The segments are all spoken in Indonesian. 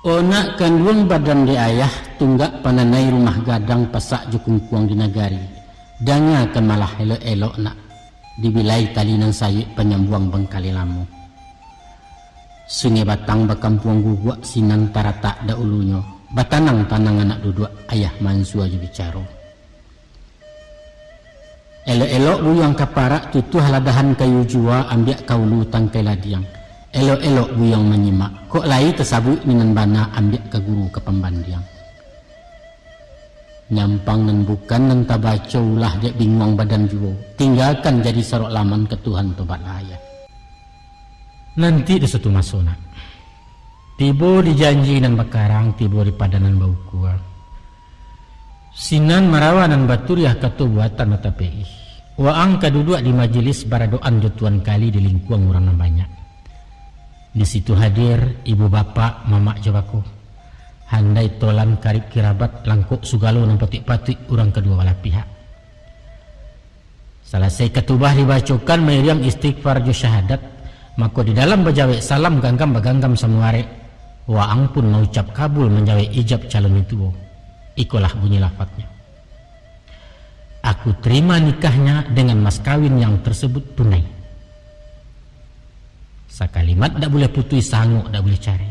Onak kanduang badan di ayah tunggak pananai rumah gadang pasak jukung kuang di nagari. Danga kan malah elok-elok nak dibilai talinan sayuk penyambuang bengkali lamu. Sungai batang bakampuang guguk sinang taratak da ulunya. Batanang tanang anak duduk ayah mansu aja bicara. Elok-elok buyang kaparak tutuh haladahan kayu jua ambiak kaulu tangkai ladiang. Elok-elok buyang menyimak. Kok lai tersabut minan bana ambiak ke guru ke pembandiang. Nyampang nan bukan nan tabaca ulah dia bingung badan jua. Tinggalkan jadi sarok laman ke Tuhan tobat laya. Nanti di satu masona. Tibo dijanji nan bakarang, tibo di padanan bau kuah. Sinan marawanan baturiah katu buatan mata peih. Waang kaduduk di majelis baradoan jotuan kali di lingkuang orang banyak. Di situ hadir ibu bapak mamak jawaku. Handai tolan karib kirabat langkuk sugalo nan patik-patik orang kedua belah pihak. Selesai ketubah dibacakan meriam istighfar jo syahadat, maka di dalam bajawek salam ganggam baganggam samuare. Waang pun mengucap kabul menjawab ijab calon itu. Ikulah bunyi lafadznya. Aku terima nikahnya dengan mas kawin yang tersebut tunai. Sakalimat tak boleh putui sanggup, tak boleh cari.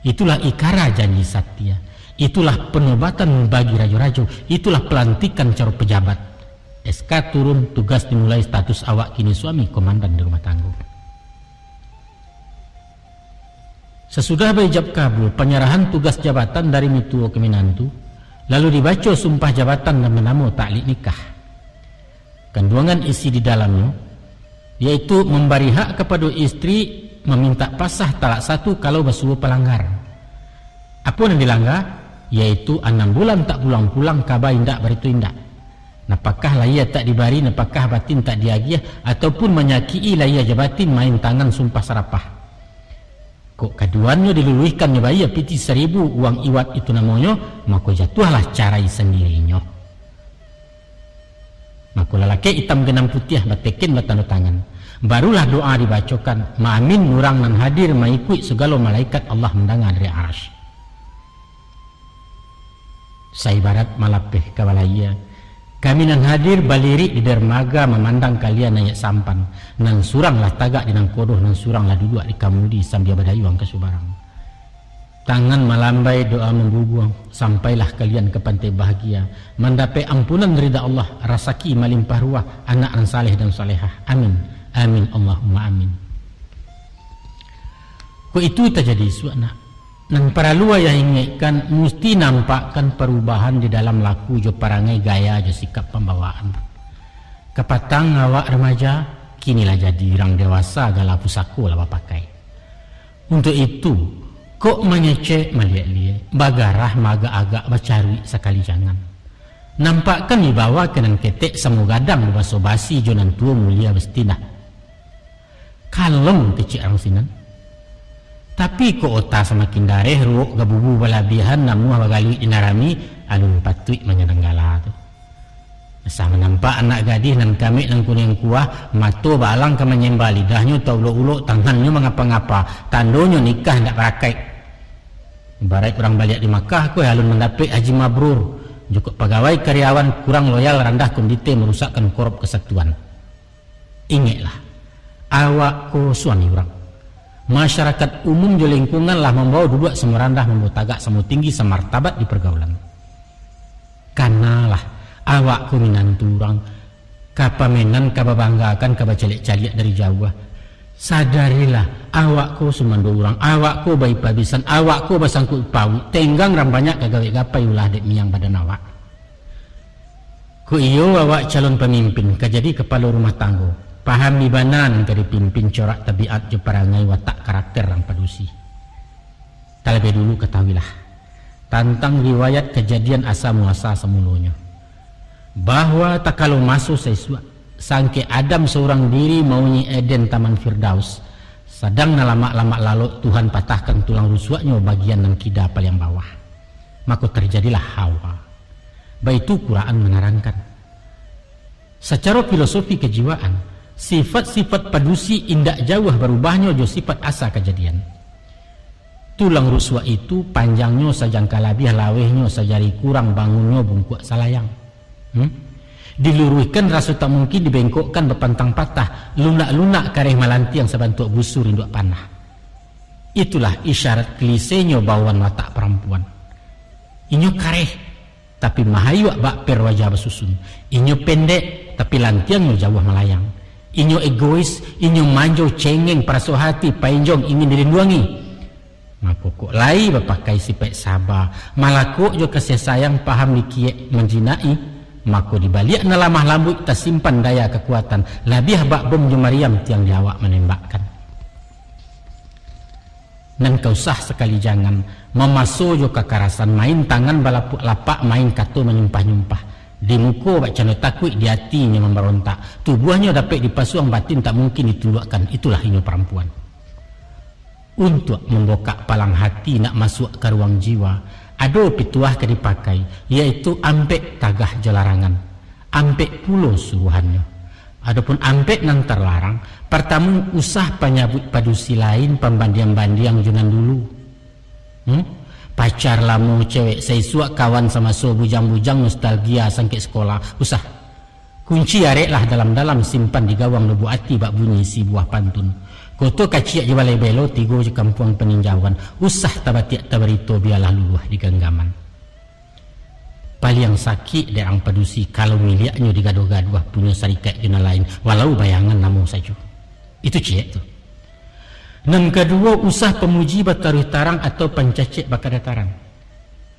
Itulah ikara janji satya. Itulah penobatan bagi rajo-rajo. Itulah pelantikan cara pejabat. SK turun, tugas dimulai, status awak kini suami komandan di rumah tangga. Sesudah berijab kabul, penyerahan tugas jabatan dari mituo ke minantu, lalu dibaca sumpah jabatan dan menamu taklik nikah. Kandungan isi di dalamnya, yaitu memberi hak kepada istri meminta pasah talak satu kalau bersuruh pelanggar. Apa yang dilanggar? Yaitu 6 bulan tak pulang-pulang kabar indak beritu indak. Napakah laya tak dibari, napakah batin tak diagiah, ataupun menyakii laya jabatin main tangan sumpah serapah. Kok kaduannya diluluhkannya bayi piti 1000 uang iwat itu namanya, maka jatuhlah carai sendirinya. Maka lelaki hitam genam putih batekin batanda tangan. Barulah doa dibacakan. Ma'amin nurang nan hadir mengikut segala malaikat Allah mendengar dari arasy. Saibarat malapeh kawalaya. Kami nan hadir balirik di dermaga memandang kalian ayat sampan. Nan suranglah tagak di nang kodoh, nan suranglah duduk di kamudi sambil badayuang ke subarang. Tangan melambai doa membubuang. Sampailah kalian ke pantai bahagia. Mendapat ampunan ridha Allah. Rasaki melimpah ruah. Anak yang saleh dan salehah. Amin. Amin. Allahumma amin. Kok itu terjadi suana. Nang para luar yang ingatkan. Mesti nampakkan perubahan di dalam laku jo parangai gaya jo sikap pembawaan. Kepatang awak remaja. Kinilah jadi orang dewasa gala pusaku lah pakai. Untuk itu. Kok mengecek melihat-lihat, bagarah maga agak bacari sekali jangan. Nampakkan dibawa kenan ketek samu gadang baso basi jonan tua mulia bestina. Kalem kecik ang sinan. Tapi kok otak semakin dareh ruok gabubu balabihan namuah bagali inarami alun patui menyerenggala tu. Masa menampak anak gadis nan kami nan kuning kuah mato balang ke menyembah lidahnya tau ulok-ulok tangannya mengapa-ngapa tandonya nikah ndak berakai. Ibarat orang balik di Makkah kau alun mendapat haji mabrur. Juga pegawai karyawan kurang loyal rendah kondite merusakkan korup kesatuan. Ingatlah, awak ko suami orang. Masyarakat umum jo lingkungan lah membawa duduk semua rendah, membawa tagak semua tinggi semartabat di pergaulan. Kanalah awak ko minantu orang. Kapamenan kababanggakan kabacelek-caliak dari jauh. Sadarilah awakku sumando orang, awakku bayi pabisan, awakku basangkut pau, tenggang ram banyak kagawe-gapai ulah dek miang badan awak. Ku iyo awak calon pemimpin, kajadi kepala rumah tangga, paham ibanan ke dipimpin corak tabiat je parangai watak karakter rang padusi. Terlebih dulu ketahuilah, tentang riwayat kejadian asa muasa semulunya, bahwa tak kalau masuk sesuatu sangke Adam seorang diri maunya Eden Taman Firdaus. Sedang lama-lama lalu Tuhan patahkan tulang rusuknya bagian nan kida paling bawah. Maka terjadilah Hawa. Baitu Quran menerangkan. Secara filosofi kejiwaan, sifat-sifat padusi indak jauh berubahnya jo sifat asa kejadian. Tulang ruswa itu panjangnya sajangka labih, lawehnya sajari kurang, bangunnya bungkuk salayang. Diluruskan rasa tak mungkin, dibengkokkan berpantang patah, lunak-lunak kareh malanti yang sebantuk busur induk panah. Itulah isyarat klisenya bawaan watak perempuan. Inyo kareh tapi mahayu bak per wajah bersusun. Inyo pendek tapi lantiangnya jauh melayang. Inyo egois, inyo manjo cengeng paraso hati, painjong ingin dirinduangi. Maka kok lai berpakai sifat sabar, malah kok jo kasih sayang paham dikiek menjinai, maka dibalik na lamah lambut kita simpan daya kekuatan, labih bak bom jo Maryam tiang diawak menembakkan. Dan kau sah sekali jangan memaso jo kekerasan, main tangan balapuk lapak, main kato menyumpah-nyumpah. Di muka bak cano takut, di hatinya memberontak, tubuhnya dapat dipasuang, batin tak mungkin ditulakkan. Itulah inyo perempuan. Untuk membokak palang hati nak masuk ke ruang jiwa, ada pituah ke dipakai, yaitu ampek tagah jalarangan, ampek pulo suruhannya. Adapun ampek nang terlarang, pertama usah penyabut padusi lain, pembandiang-bandiang junan dulu. Pacar lamu cewek seisuak kawan sama so bujang-bujang nostalgia sangke sekolah, usah. Kunci areklah dalam-dalam, simpan di gawang lebu hati bak bunyi si buah pantun. Koto kaciak je balai belo, tigo je kampung peninjauan, usah tabatiak tabarito biarlah luluh di genggaman. Paling sakit derang padusi kalau miliaknya digaduh-gaduh punya sarikat juna lain, walau bayangan namu saja. Itu ciek tu. Dan kedua, usah pemuji bataruh tarang atau pencacik bakadataran.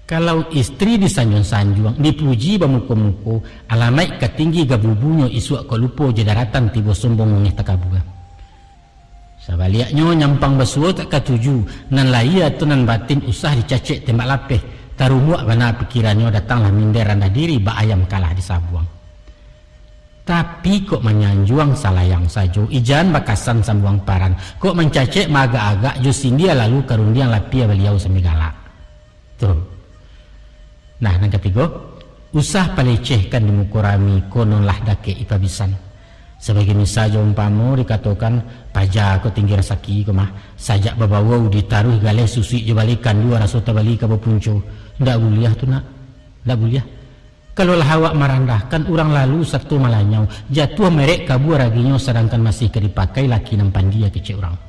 Kalau istri disanjung-sanjung, dipuji bamuko-muko, alamai ketinggi gabubunyo isuak kolupo jedaratan tibo sombong ngeh takabuga. Sabaliaknya nyampang basuo tak katuju, nan laia atau nan batin usah dicacik tembak lapeh, tarumuak bana pikirannya datanglah minder rendah diri, bak ayam kalah disabuang. Tapi kok menyanjuang salayang sajo, ijan bakasan sambuang paran, kok mencacik maga-agak jusin dia lalu karundiang lapia beliau semigala. Tuh. Nah, yang ketiga, usah pelecehkan di mukurami kononlah dake ipabisan. Sebagai misalnya umpamo dikatakan paja ko tinggi rasaki ko mah sajak babawau ditaruh galeh susi jebalikan dua rasota balik ke punco. Ndak buliah tu nak, ndak buliah. Kalau lah awak merandahkan orang lalu satu malanyau jatuh merek kabur raginya sedangkan masih dipakai laki nampan dia kecil orang.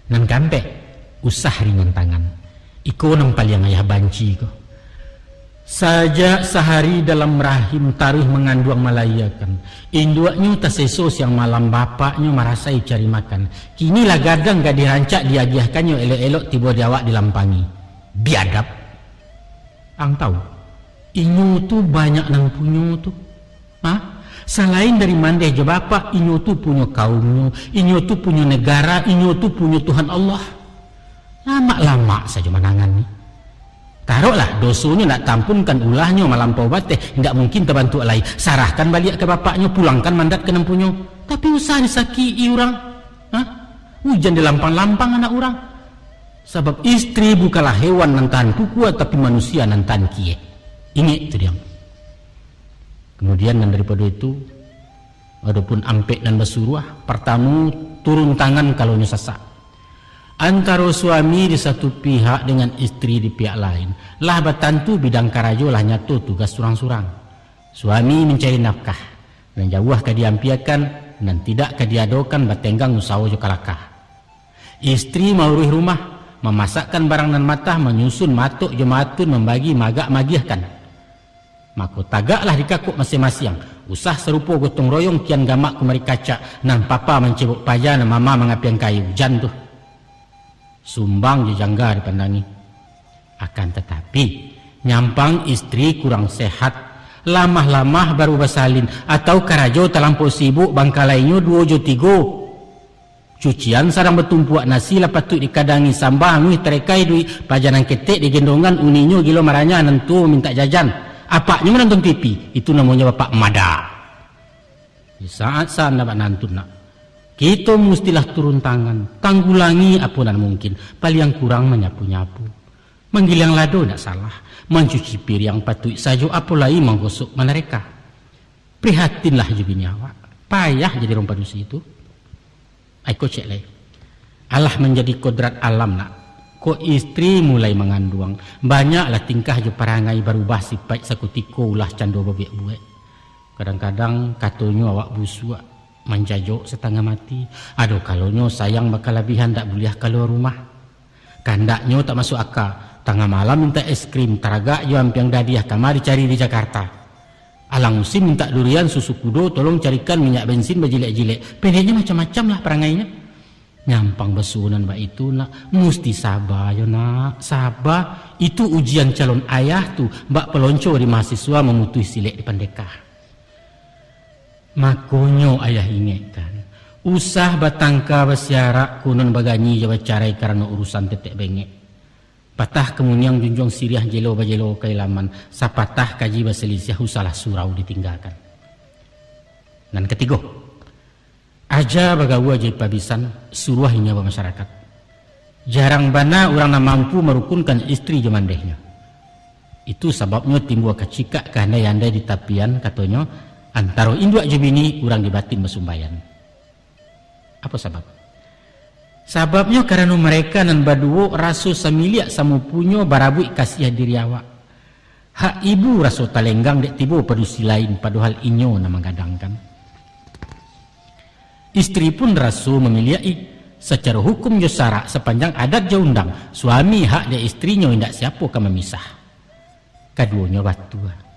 Nan kampek usah ringan tangan. Iko nampal yang ayah banci ko. Saja sehari dalam rahim taruh mengandung melayakan. Induaknya tasesos yang malam bapaknya merasai cari makan. Kinilah gadang gak dirancak diagiahkannya elok-elok tiba diawak dilampangi. Biadab. Ang tahu. Inyo tu banyak nang punyo tu. Selain dari mandeh je bapak, inyo tu punya kaumnya, inyo tu punya negara, inyo tu punya Tuhan Allah. Lama-lama saja menangan ni. Taruhlah dosonya nak tampunkan ulahnya malampau bateh, tidak mungkin terbantu lain. Sarahkan balik ke bapaknya, pulangkan mandat ke nampunyo. Tapi usah disaki orang. Hujan di lampang-lampang anak orang. Sebab istri bukanlah hewan nantan pukua, tapi manusia nantan kie. Ingat itu dia. Kemudian dan daripada itu, adapun ampek dan basuruah, pertama turun tangan kalau nyesasak. Antara suami di satu pihak dengan istri di pihak lain, lah batantu bidang karajo lah nyatu tugas surang-surang. Suami mencari nafkah dan jauh kadiampiakan dan tidak kadiadokan batenggang usaha jo kalakah. Istri maurih rumah, memasakkan barang dan matah, menyusun matuk jematun, membagi magak magiahkan. Maka tagaklah dikakuk masing-masing. Usah serupa gotong royong kian gamak kumari kaca, nan papa mencebok paja, nan mama mengapian kayu. Jantuh. Sumbang je jangga dipandangi. Akan tetapi nyampang istri kurang sehat, lamah-lamah baru basalin, atau karajo terlampau sibuk bangkalainya 2 jo 3. Cucian sarang bertumpuak nasi lah patut dikadangi sambah ngih terekai duit pajanan ketek digendongan uninyo gilo maranya nentu minta jajan. Apaknya menonton TV, itu namanya bapak mada. Di saat-saat dapat nantun nak, kita mestilah turun tangan, tanggulangi apa dan mungkin. Paling kurang menyapu-nyapu, manggil yang lado tidak salah, mencuci piring patut saja, apalagi menggosok mereka. Prihatinlah juga nyawa, payah jadi orang padusi itu. Aku cek lagi. Allah menjadi kodrat alam nak, Ko istri mulai mengandung, banyaklah tingkah je parangai berubah sifat sekutiko ulah cando bebek buek. Kadang-kadang katanya awak busuk menjajok setengah mati. Aduh kalonyo sayang bakal lebihan tak boleh kalau rumah. Kandaknya tak masuk akal. Tengah malam minta es krim, taraga yo ampiang dadiah kamari cari di Jakarta. Alang musim minta durian susu kudo, tolong carikan minyak bensin berjilek-jilek. Pendeknya macam-macam lah perangainya. Nyampang besunan mbak itu nak, mesti sabar yo nak, sabar. Itu ujian calon ayah tuh, mbak pelonco di mahasiswa memutui silek di pendekah. Makonyo ayah ingatkan, usah batangka basiarak kunun baganyi jawa carai karena urusan tetek bengek. Patah kemunyang junjung siriah jelo bajelo kailaman, sapatah kaji baselisih usalah surau ditinggalkan. Dan ketiga, aja bagawa jadi pabisan suruhnya masyarakat. Jarang bana orang na mampu merukunkan istri jemandehnya. Itu sebabnya timbul kecikak karena yandai di tapian katanya antara induk jebini orang dibatin mesumbayan. Apa sebab? Sebabnya karena mereka nan baduo rasu samilia samupunyo barabu kasih diri awak. Hak ibu rasu talenggang dek tibo padusi lain padahal inyo na menggadangkan. Istri pun rasu memilih secara hukum josara sepanjang adat jaundang suami hak dia istrinya indak siapa ka memisah. Kaduanya batua.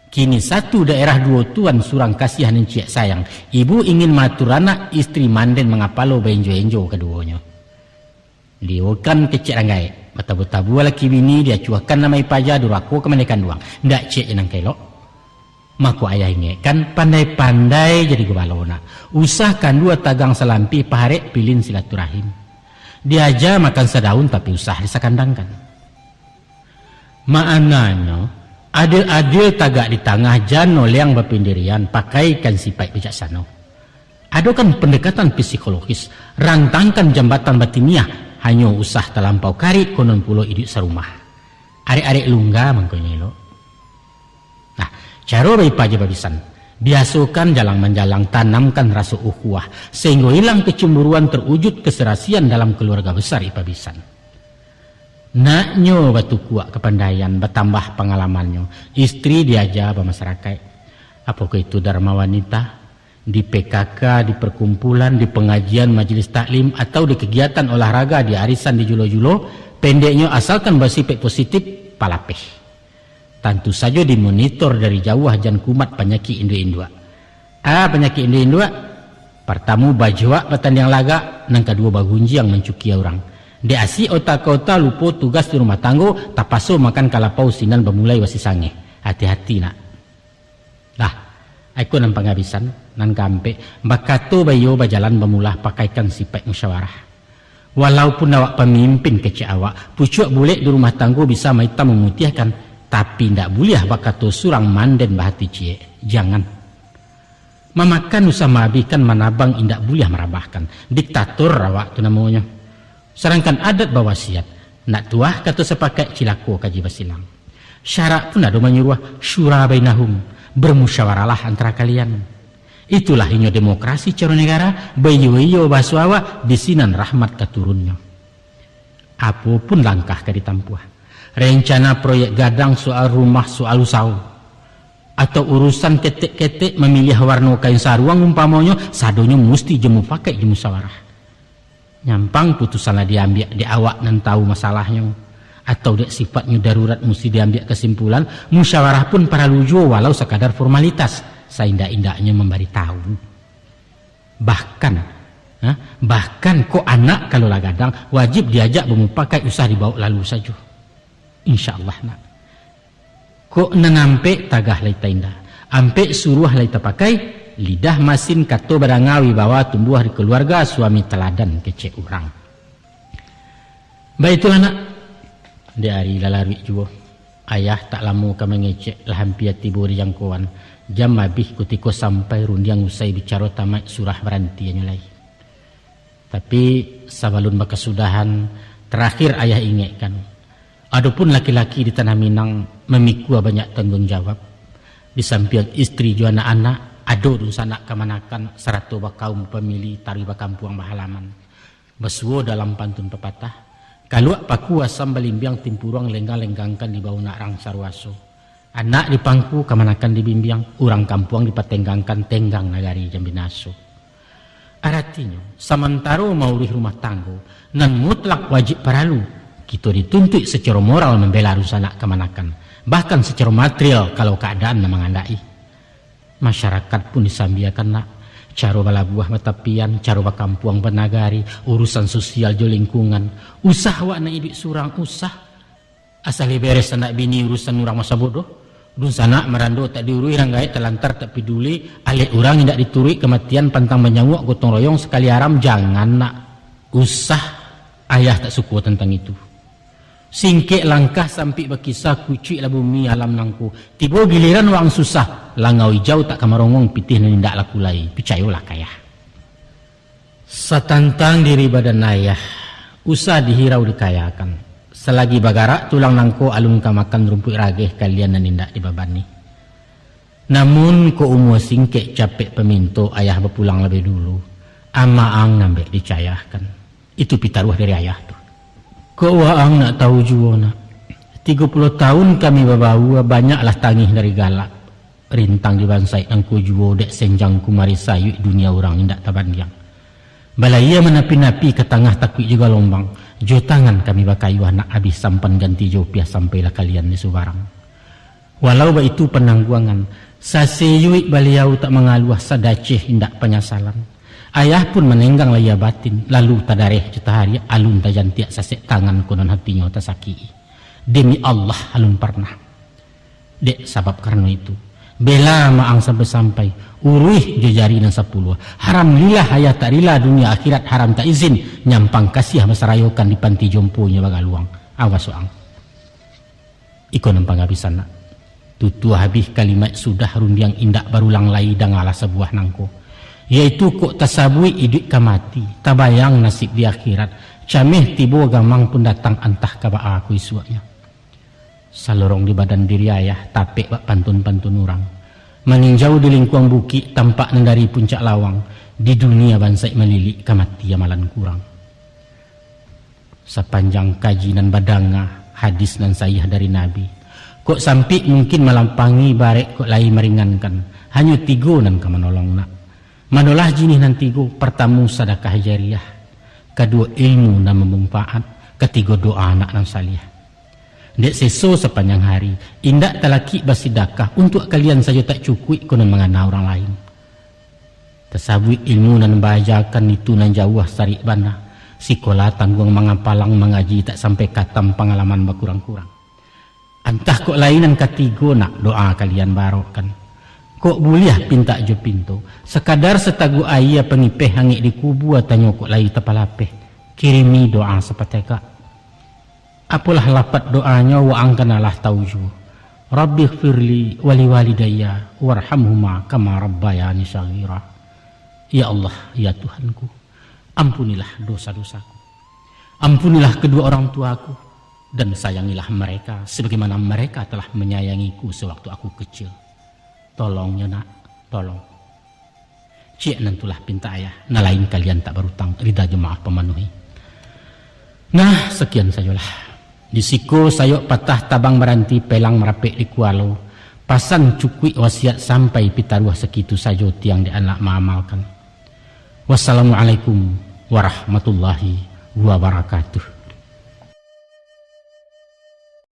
Kini satu daerah dua tuan surang kasihan encik sayang. Ibu ingin matur anak istri manden mengapalo benjo-enjo keduanya. Liukan kecik ranggai. Bata-bata laki bini dia cuakan nama ipaja duraku kemenekan duang. Ndak cek enang kelok. Maku ayah ingat kan pandai-pandai jadi gebalona. Usahkan dua tagang selampi paharek pilin silaturahim. Diaja makan sedaun tapi usah disakandangkan. Maknanya adil-adil tagak di tengah jano liang berpendirian pakaikan sifat bijaksana. Ada kan pendekatan psikologis, rantangkan jambatan batiniah hanya usah terlampau kari konon pulo iduk serumah. Arek-arek lungga mangkonyelo. Nah, cara bayi paja babisan. Biasakan jalang menjalang tanamkan rasa ukhuwah sehingga hilang kecemburuan terwujud keserasian dalam keluarga besar ipabisan. Naknyo batu kuat kepandaian bertambah pengalamannya. Istri diajar bermasyarakat. Apakah itu dharma wanita, di PKK, di perkumpulan, di pengajian majelis taklim atau di kegiatan olahraga, di arisan, di julo-julo, pendeknya asalkan bersifat positif palapeh. Tentu saja dimonitor dari jauh jan kumat penyakit induk-induk. Penyakit induk-induk pertama bajwa batandang laga, nang kedua bagunji yang mencuki orang. Di asi otak-otak lupa tugas di rumah tanggo, tapaso makan kalapau sinan bermulai wasi sange. Hati-hati nak. Lah, aku nan penghabisan, nan kampe, bakato bayo bajalan bermulah pakaikan sifat musyawarah. Walaupun awak pemimpin kecil awak, pucuk bulek di rumah tanggo bisa maita memutihkan, tapi ndak boleh bakato surang manden bahati cie. Jangan. Memakan usah mabikan manabang indak boleh merabahkan. Diktator awak tu namanya. Sedangkan adat bawasiat, nak tuah kata sepakat cilako kaji basilang. Syarat pun ada menyuruh syura bainahum, bermusyawaralah antara kalian. Itulah inyo demokrasi cara negara, bayo-bayo basuawa bisinan rahmat keturunnya. Apapun langkah ke ditampuh. Rencana proyek gadang soal rumah soal usau. Atau urusan ketek-ketek memilih warna kain saruang umpamanya, sadonya mesti jemu pakai jemu musyawarah. Nyampang putusanlah diambil di awak dan tahu masalahnya atau dek sifatnya darurat mesti diambil kesimpulan. Musyawarah pun para lujo walau sekadar formalitas seindah-indahnya memberi tahu. Bahkan kok anak kalau lagadang wajib diajak memupakai usah dibawa lalu saja. Insyaallah nak. Kok nanampe tagah laita indah. Ampe suruh laita pakai lidah masin kato barangawi bawa tumbuh di keluarga suami teladan kecek orang. Baiklah nak. Di hari lalarwi juga. Ayah tak lama kami ngecek lah hampir tiba di jangkauan. Jam habis ketika sampai rundiang usai bicara tamat surah beranti yang mulai. Tapi sebelum berkesudahan terakhir ayah ingatkan. Adapun laki-laki di Tanah Minang memikul banyak tanggung jawab. Di samping istri juga anak-anak. Ado sanak kemanakan seratu kaum pemilih tari bakampuang bahalaman. Besuo dalam pantun pepatah. Kaluak paku asam balimbiang timpuruang lenggang-lenggangkan di bawah nak rang sarwaso. Anak di pangku kamanakan di bimbiang, urang kampuang dipatenggangkan tenggang nagari jambinaso. Artinya, samantaro maurih rumah tanggo, nan mutlak wajib paralu, kita dituntut secara moral membela rusanak kamanakan, bahkan secara material kalau keadaan mengandai. Masyarakat pun disambiakan nak, caro bala buah matapian, caro bakampuang penagari, urusan sosial jo lingkungan, usah wak na idik surang usah, asal beres anak bini urusan urang masa bodoh, dun sana merando tak diurui ranggai telantar tak peduli, alit urang tidak diturui kematian pantang menyawak gotong royong sekali haram, jangan nak usah, ayah tak suku tentang itu. Singkek langkah sampai berkisah kucik lah bumi alam nangku. Tiba giliran wang susah, langau hijau tak kamarongong pitih nindak laku lai. Picayolah kaya. Satantang diri badan ayah, usah dihirau dikayakan. Selagi bagarak tulang nangko alun kamakan rumput rageh kalian nindak dibabani. Namun ko umur singkek capek peminto ayah berpulang lebih dulu. Amaang nambek dicayahkan. Itu pitaruh dari ayah tu. Kok waang nak tahu jua nak 30 tahun kami babawa banyaklah tangih dari galak rintang di bansai nangku jua dek senjang kumari sayuk dunia orang indak tabandiang balaya menapi-napi ke tengah takut juga lombang jo tangan kami bakayuh nak habis sampan ganti jopiah sampailah kalian di Subarang walau itu penangguangan saseyuik baliau tak mengaluah sadaceh indak penyasalan. Ayah pun menenggang laya batin, lalu tadareh cetahari alun tajan tiak sasek tangan konon hatinya tasaki. Demi Allah alun pernah. Dek sabab karena itu. Bela maang sampai-sampai, uruih jejari dan 10. Haram lillah ayah tak rila dunia akhirat haram tak izin. Nyampang kasih masarayokan di panti jomponya bagaluang. Awas soang. Iko nampang habisan nak. Tutu habis kalimat sudah rundiang indak barulang lai dangalah sebuah nangko. Yaitu kok tasabui idik kamati, tabayang nasib di akhirat, cameh tibo gamang pun datang antah kaba aku isuaknya. Salorong di badan diri ayah, tapek bak pantun-pantun orang. Meninjau di lingkuang bukit, tampak dari puncak lawang, di dunia bansai melilik kamati amalan kurang. Sepanjang kaji nan badanga, hadis nan sayah dari Nabi, kok sampai mungkin melampangi barek kok lai meringankan, hanya 3 nan kamanolong nak. Manolah jinih nanti go pertama sedekah jariah, kedua ilmu dan memanfaat, ketiga doa anak dan salih. Dek seso sepanjang hari, indak talaki basidakah untuk kalian saja tak cukup konon mengana orang lain. Tersabui ilmu dan bahajakan itu nan jauh sarik bana, sekolah tanggung mengapalang mengaji tak sampai katam pengalaman berkurang-kurang. Antah kok lainan ketiga nak doa kalian barokan. Kok buliah pinta jo pintu sekadar setagu ayah pengipeh hangit di kubu atau kok lai tepalapeh kirimi doa sepateka apalah lapat doanya wa angkanalah tauju Rabbi firli wali walidayya warhamhuma kama rabbayani saghira. Ya Allah ya Tuhanku, ampunilah dosa-dosaku, ampunilah kedua orang tuaku, dan sayangilah mereka sebagaimana mereka telah menyayangiku sewaktu aku kecil. Tolongnya nak, tolong. Cik nantulah pinta ayah, nah lain kalian tak berutang, rida jemaah pemenuhi. Nah, sekian sajalah. Di siku sayok patah tabang meranti pelang merapik di kualo. Pasan cukui wasiat sampai pitaruah sekitu saja tiang di anak mengamalkan. Wassalamualaikum warahmatullahi wabarakatuh.